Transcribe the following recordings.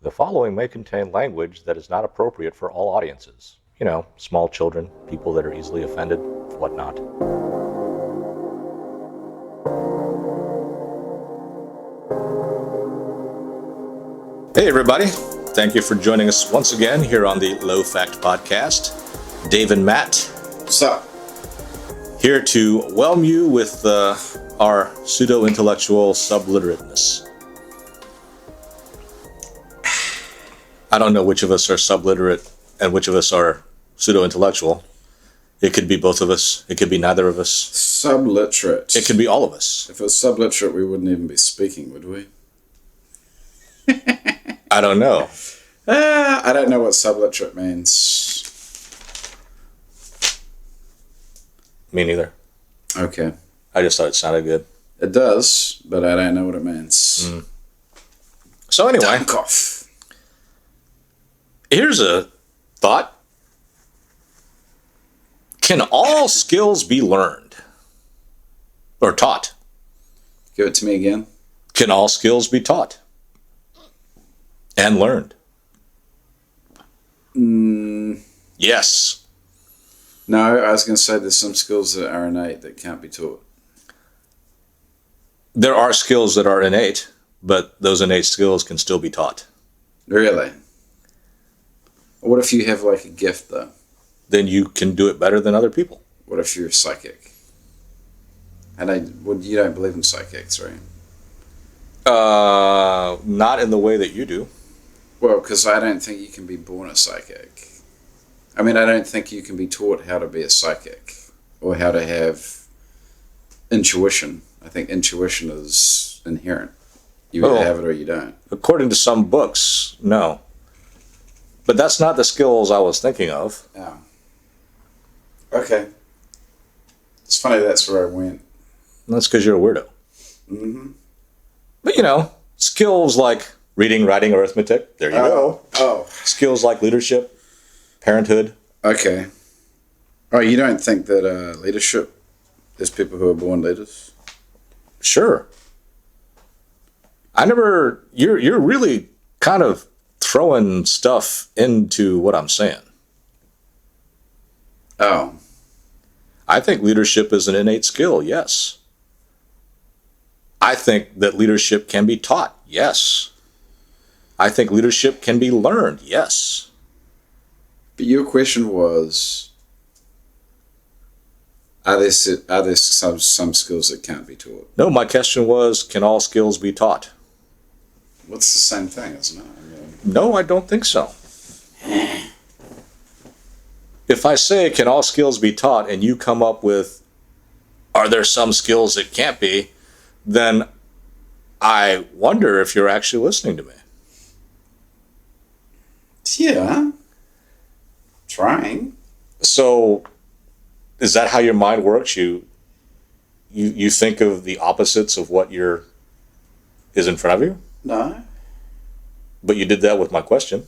The following may contain language that is not appropriate for all audiences. You know, small children, people that are easily offended, whatnot. Hey everybody, thank you for joining us once again here on the Low Fact Podcast. Dave and Matt. What's up? Here to whelm you with our pseudo-intellectual subliterateness. I don't know which of us are subliterate and which of us are pseudo-intellectual. It could be both of us. It could be neither of us. Subliterate. It could be all of us. If it was subliterate, we wouldn't even be speaking, would we? I don't know. I don't know what subliterate means. Me neither. Okay. I just thought it sounded good. It does, but I don't know what it means. So anyway, Dankoff. here's a thought. Can all skills be learned or taught? Give it to me again. Can all skills be taught and learned? Yes. No, I was going to say there's some skills that are innate that can't be taught. There are skills that are innate, but those innate skills can still be taught. Really? What if you have like a gift, though? Then you can do it better than other people. What if you're psychic? And you don't believe in psychics, right? Not in the way that you do. Well, because I don't think you can be born a psychic. I mean, I don't think you can be taught how to be a psychic or how to have intuition. I think intuition is inherent. You either have it or you don't. According to some books, no. But that's not the skills I was thinking of. Yeah. Okay. It's funny that's where I went. That's because you're a weirdo. Mm-hmm. But you know, skills like reading, writing, arithmetic, there you go. Oh. Skills like leadership, parenthood. Okay. Oh, you don't think that leadership, there's people who are born leaders? Sure. You're really kind of throwing stuff into what I'm saying. Oh. I think leadership is an innate skill, yes. I think that leadership can be taught, yes. I think leadership can be learned, yes. But your question was, are there some skills that can't be taught? No, my question was, can all skills be taught? What's the same thing, isn't it? No, I don't think so. If I say, can all skills be taught, and you come up with, are there some skills that can't be, then I wonder if you're actually listening to me. Yeah. Trying. So, is that how your mind works? You think of the opposites of what is in front of you? No. But you did that with my question.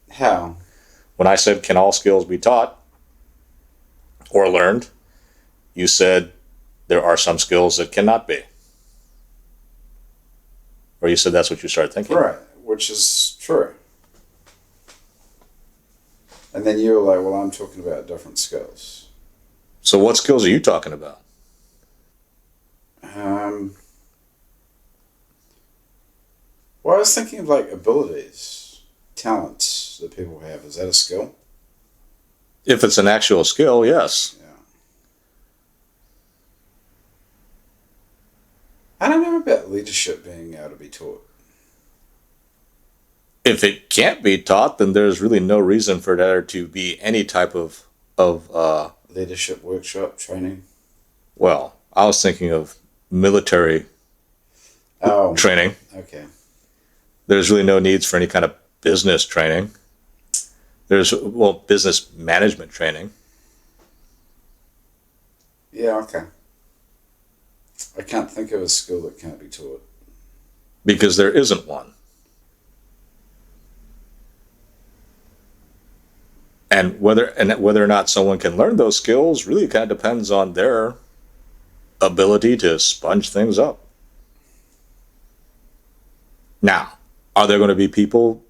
How? When I said, can all skills be taught or learned, you said there are some skills that cannot be. Or you said that's what you started thinking. Right, which is true. And then you were like, well, I'm talking about different skills. So what skills are you talking about? Well, I was thinking of like abilities, talents that people have. Is that a skill? If it's an actual skill, yes. Yeah. I don't know about leadership being able to be taught. If it can't be taught, then there's really no reason for there to be any type of Leadership workshop training. Well, I was thinking of military training. Okay. There's really no needs for any kind of business training. There's, business management training. Yeah, okay. I can't think of a skill that can't be taught. Because there isn't one. And whether or not someone can learn those skills really kind of depends on their ability to sponge things up. Now, Are there going to be people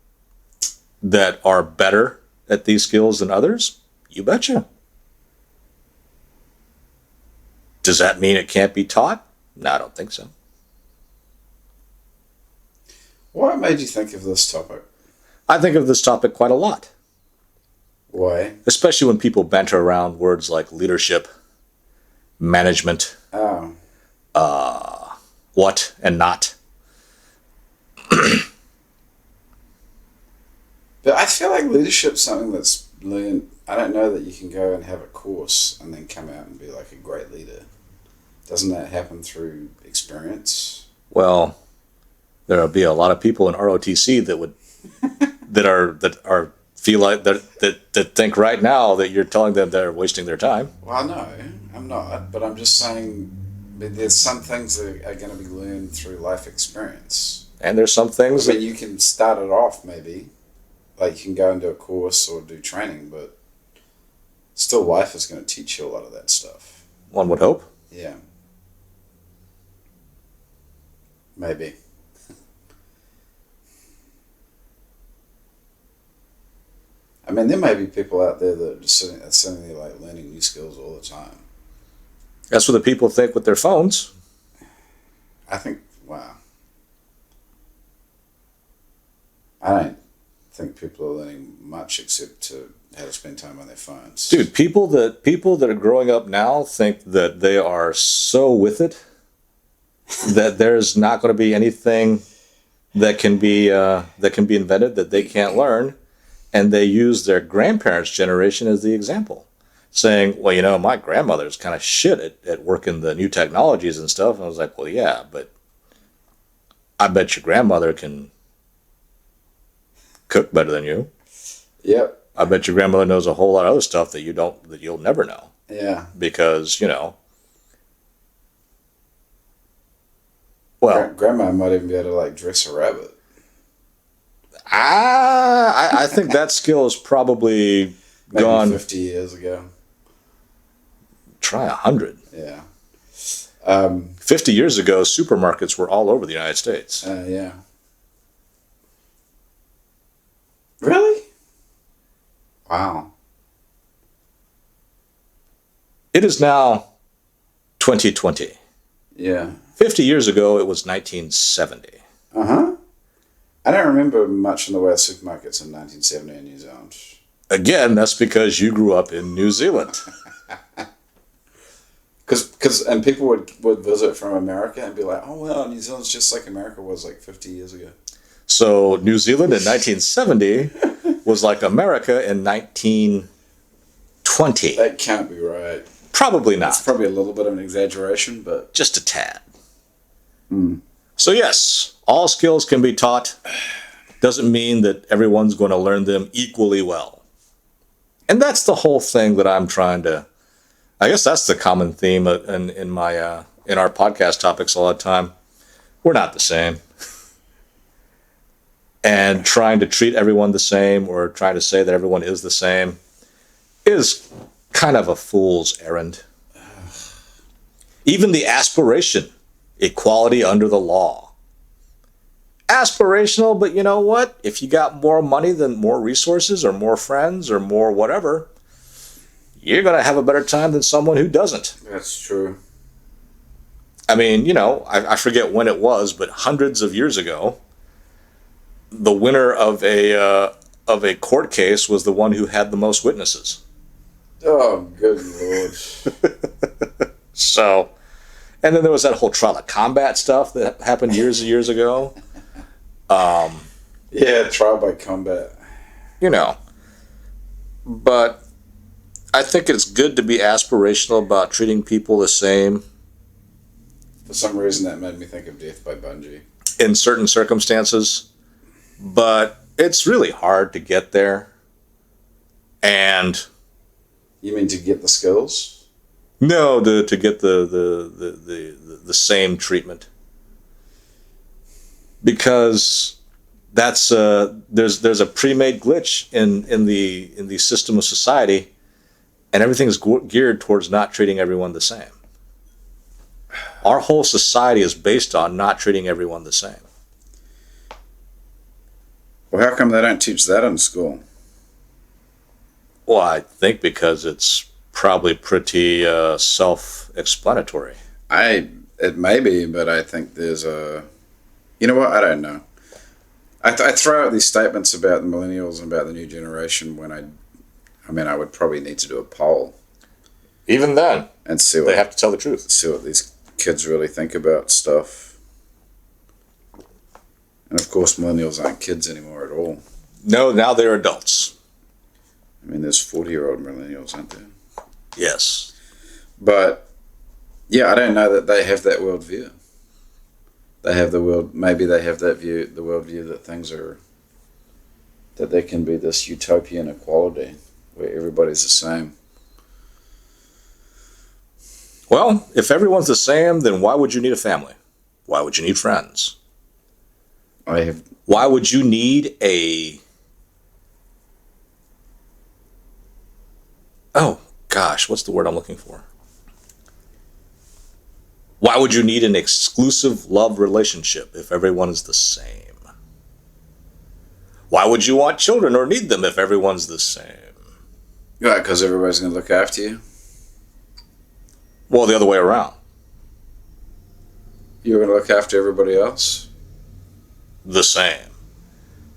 that are better at these skills than others? You betcha. Does that mean it can't be taught? No, I don't think so. What made you think of this topic? I think of this topic quite a lot, Why? especially when people banter around words like leadership, management, Oh, what and not. but I feel like leadership's something that's learned. I don't know that you can go and have a course and then come out and be like a great leader. Doesn't that happen through experience? Well, there'll be a lot of people in ROTC that would that feel like that think right now that you're telling them they're wasting their time. Well, no, I'm not. But I'm just saying there's some things that are going to be learned through life experience. And there's some things I that mean, you can start it off maybe, like you can go and do a course or do training, but still life is going to teach you a lot of that stuff. one would hope. Yeah. Maybe. I mean, there may be people out there that are just sitting there like learning new skills all the time. That's what the people think with their phones. I think, wow. I don't think people are learning much except to how to spend time on their phones. Dude, people that are growing up now think that they are so with it that there's not going to be anything that can be invented that they can't learn, and they use their grandparents' generation as the example, saying, "Well, you know, my grandmother's kind of shit at working the new technologies and stuff." And I was like, "Well, yeah, but I bet your grandmother can cook better than you. Yep. I bet your grandmother knows a whole lot of other stuff that you'll never know Yeah. because, you know, well, Grandma might even be able to like dress a rabbit. I think that skill is probably Maybe gone. 50 years ago. Try 100. Yeah. 50 years ago, supermarkets were all over the United States. Yeah. Really? Wow. It is now 2020. Yeah. 50 years ago, it was 1970. Uh-huh. I don't remember much in the way of supermarkets in 1970 in New Zealand. Again, that's because you grew up in New Zealand. And people would visit from America and be like, oh, well, New Zealand's just like America was like 50 years ago. So New Zealand in 1970 was like America in 1920. That can't be right. Probably not. It's probably a little bit of an exaggeration, but... Just a tad. So yes, all skills can be taught. Doesn't mean that everyone's going to learn them equally well. And that's the whole thing that I'm trying to... I guess that's the common theme in our podcast topics all the time. We're not the same. And trying to treat everyone the same or trying to say that everyone is the same is kind of a fool's errand. Even the aspiration, equality under the law. Aspirational, but you know what? If you got more money than more resources or more friends or more whatever, you're going to have a better time than someone who doesn't. That's true. I mean, you know, I forget when it was, but hundreds of years ago, the winner of a court case was the one who had the most witnesses. Oh, good Lord. So, and then there was that whole trial of combat stuff that happened years and years ago. Yeah, trial by combat. You know, but I think it's good to be aspirational about treating people the same For some reason, that made me think of Death by Bungie. in certain circumstances, but it's really hard to get there. And You mean to get the skills? no, to get the same treatment, because that's there's a pre-made glitch in the system of society, and everything's geared towards not treating everyone the same. Our whole society is based on not treating everyone the same. Well, how come they don't teach that in school? Well, I think because it's probably pretty self-explanatory. It may be, but I think there's a, you know what? I don't know. I throw out these statements about the millennials and about the new generation when I would probably need to do a poll Even then, and see they have to tell the truth. these kids really think about stuff. And of course, millennials aren't kids anymore at all. No, now they're adults. I mean, there's 40-year-old millennials, aren't there? Yes. But yeah, I don't know that they have that worldview. They have maybe they have that view, the worldview that there can be this utopian equality where everybody's the same. Well, if everyone's the same, then why would you need a family? Why would you need friends? Why would you need oh gosh, what's the word I'm looking for? Why would you need an exclusive love relationship if everyone is the same? Why would you want children or need them if everyone's the same? Right, because everybody's going to look after you. Well, the other way around. You're going to look after everybody else? The same.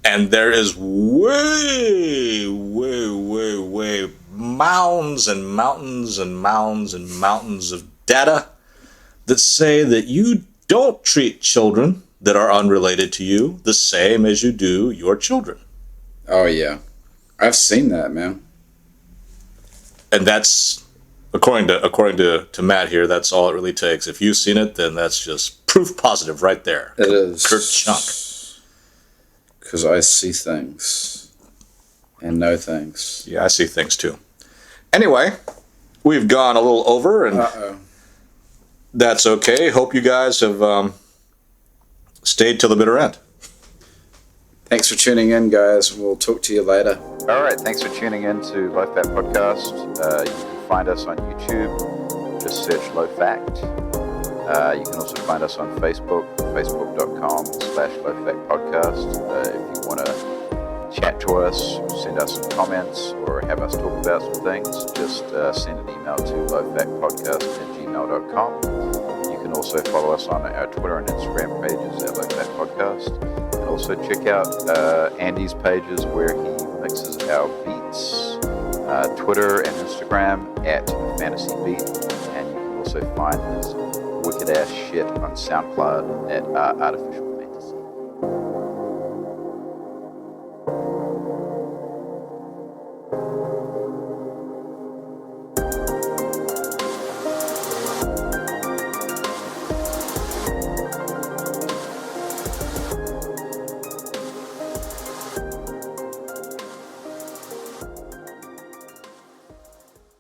And there is way mounds and mountains and mounds and mountains of data that say that you don't treat children that are unrelated to you the same as you do your children. Oh, yeah. I've seen that, man. And that's, according to Matt here, that's all it really takes. If you've seen it, then that's just proof positive right there. It is. Kurt Chunk. Because I see things and know things. Yeah, I see things too. Anyway, we've gone a little over, and that's okay. Hope you guys have stayed till the bitter end. Thanks for tuning in, guys. We'll talk to you later. All right, thanks for tuning in to Low Fat Podcast. You can find us on YouTube. Just search Low Fact. You can also find us on Facebook, facebook.com/lowfactpodcast. If you want to chat to us, send us some comments, or have us talk about some things, just send an email to lowfactpodcast@gmail.com. You can also follow us on our Twitter and Instagram pages at Low Fat Podcast. And also check out Andy's pages where he mixes our beats, Twitter and Instagram at Fantasy Beat. And you can also find his wicked ass shit on SoundCloud at Artificial